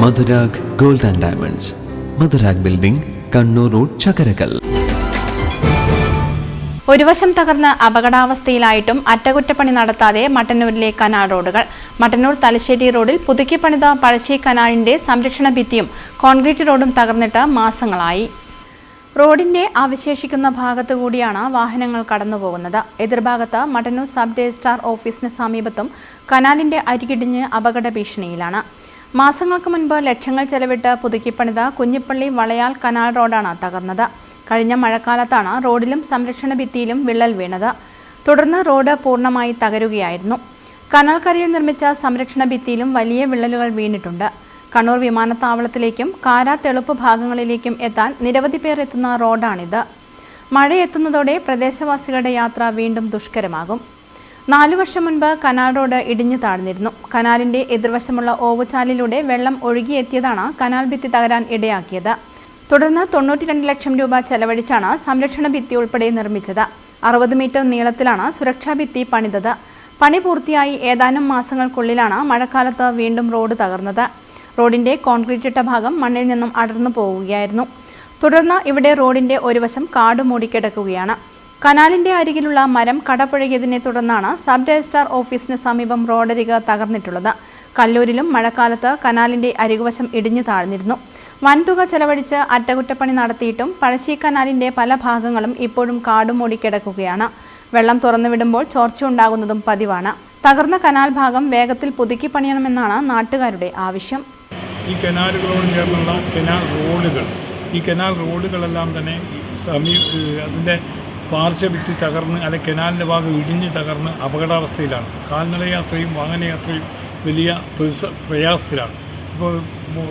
Madhurag gold and diamonds, Madhurag building, Kannur road, Chakkarakal. ഒരു വശം തകർന്ന് അപകടാവസ്ഥയിലായിട്ടും അറ്റകുറ്റപ്പണി നടത്താതെ മട്ടന്നൂരിലെ കനാൽ റോഡുകൾ. മട്ടന്നൂർ തലശ്ശേരി റോഡിൽ പുതുക്കിപ്പണിത പഴശ്ശി കനാലിന്റെ സംരക്ഷണ ഭിത്തിയും കോൺക്രീറ്റ് റോഡും തകർന്നിട്ട് മാസങ്ങളായി. റോഡിന്റെ അവശേഷിക്കുന്ന ഭാഗത്തു കൂടിയാണ് വാഹനങ്ങൾ കടന്നുപോകുന്നത്. എതിർഭാഗത്ത് മട്ടന്നൂർ സബ് രജിസ്ട്രാർ ഓഫീസിന് സമീപത്തും കനാലിന്റെ അരികിടിഞ്ഞ് അപകട ഭീഷണിയിലാണ്. മാസങ്ങൾക്ക് മുൻപ് ലക്ഷങ്ങൾ ചെലവിട്ട് പുതുക്കിപ്പണിത കുഞ്ഞിപ്പള്ളി വളയാൽ കനാൽ റോഡാണ് തകർന്നത്. കഴിഞ്ഞ മഴക്കാലത്താണ് റോഡിലും സംരക്ഷണ ഭിത്തിയിലും വിള്ളൽ വീണത്. തുടർന്ന് റോഡ് പൂർണ്ണമായി തകരുകയായിരുന്നു. കനാൽക്കരയിൽ നിർമ്മിച്ച സംരക്ഷണ ഭിത്തിയിലും വലിയ വിള്ളലുകൾ വീണിട്ടുണ്ട്. കണ്ണൂർ വിമാനത്താവളത്തിലേക്കും കാരാ തെളുപ്പ് ഭാഗങ്ങളിലേക്കും എത്താൻ നിരവധി പേർ എത്തുന്ന റോഡാണിത്. മഴയെത്തുന്നതോടെ പ്രദേശവാസികളുടെ യാത്ര വീണ്ടും ദുഷ്കരമാകും. 4 വർഷം മുൻപ് കനാൽ റോഡ് ഇടിഞ്ഞു താഴ്ന്നിരുന്നു. കനാലിന്റെ എതിർവശമുള്ള ഓവുചാലിലൂടെ വെള്ളം ഒഴുകിയെത്തിയതാണ് കനാൽ ഭിത്തി തകരാൻ ഇടയാക്കിയത്. തുടർന്ന് 92 ലക്ഷം രൂപ ചെലവഴിച്ചാണ് സംരക്ഷണ ഭിത്തി ഉൾപ്പെടെ നിർമ്മിച്ചത്. 60 മീറ്റർ നീളത്തിലാണ് സുരക്ഷാ ഭിത്തി പണിതത്. പണി പൂർത്തിയായി ഏതാനും മാസങ്ങൾക്കുള്ളിലാണ് മഴക്കാലത്ത് വീണ്ടും റോഡ് തകർന്നത്. റോഡിന്റെ കോൺക്രീറ്റ് ഇട്ട ഭാഗം മണ്ണിൽ നിന്നും അടർന്നു പോവുകയായിരുന്നു. തുടർന്ന് ഇവിടെ റോഡിന്റെ ഒരു വശം കാട് മൂടിക്കിടക്കുകയാണ്. കനാലിന്റെ അരികിലുള്ള മരം കടപുഴകിയതിനെ തുടർന്നാണ് സബ് രജിസ്ട്രാർ ഓഫീസിന് സമീപം റോഡരിക് തകർന്നിട്ടുള്ളത്. കല്ലൂരിലും മഴക്കാലത്ത് കനാലിന്റെ അരികുവശം ഇടിഞ്ഞു താഴ്ന്നിരുന്നു. വൻതുക ചെലവഴിച്ച് അറ്റകുറ്റപ്പണി നടത്തിയിട്ടും പഴശ്ശി കനാലിന്റെ പല ഭാഗങ്ങളും ഇപ്പോഴും കാടുമൂടി കിടക്കുകയാണ്. വെള്ളം തുറന്നുവിടുമ്പോൾ ചോർച്ചയുണ്ടാകുന്നതും പതിവാണ്. തകർന്ന കനാൽ ഭാഗം വേഗത്തിൽ പുതുക്കി പണിയണമെന്നാണ് നാട്ടുകാരുടെ ആവശ്യം. ഈ കനാലുകളോട് ചേർന്നുള്ള കനാൽ റോഡുകളെല്ലാം തന്നെ അതിൻ്റെ പാർശ്വഭിത്തി തകർന്ന് അല്ലെങ്കിൽ കനാലിൻ്റെ ഭാഗം ഇടിഞ്ഞ് തകർന്ന് അപകടാവസ്ഥയിലാണ്. കാൽനടയാത്രയും വാഹനയാത്രയും വലിയ പ്രയാസത്തിലാണ്. ഇപ്പോൾ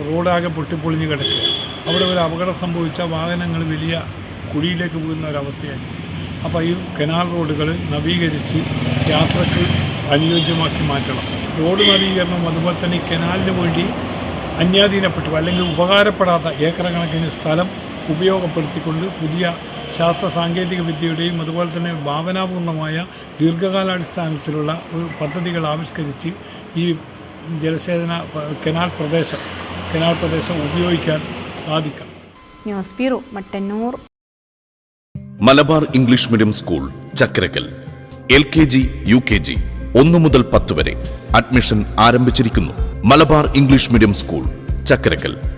റോഡാകെ പൊട്ടിപ്പൊളിഞ്ഞ് കിടക്കുക. അവിടെ ഒരു അപകടം സംഭവിച്ച വാഹനങ്ങൾ വലിയ കുഴിയിലേക്ക് പോകുന്ന ഒരവസ്ഥയായി. അപ്പോൾ ഈ കനാൽ റോഡുകൾ നവീകരിച്ച് യാത്രയ്ക്ക് അനുയോജ്യമാക്കി മാറ്റണം. റോഡ് നവീകരണം അതുപോലെ തന്നെ കനാലിന് വേണ്ടി അന്യാധീനപ്പെട്ടു അല്ലെങ്കിൽ ഉപകാരപ്പെടാത്ത ഏക്കർ കണക്കിന് സ്ഥലം ഉപയോഗപ്പെടുത്തിക്കൊണ്ട് പുതിയ ശാസ്ത്ര സാങ്കേതിക വിദ്യയുടെയും അതുപോലെ തന്നെ ഭാവനാപൂർണമായ ദീർഘകാലാടിസ്ഥാനത്തിലുള്ള ഒരു പദ്ധതികൾ ആവിഷ്കരിച്ച് ഈ ജലസേചന കനാൽ പ്രദേശം ഉപയോഗിക്കാൻ സാധിക്കാം. News bureau, Mattannur. Malabar English medium school, Chakkarakkal. LKG, UKG 1 മുതൽ 10 വരെ അഡ്മിഷൻ ആരംഭിച്ചിരിക്കുന്നു. Malabar English medium school, Chakkarakkal.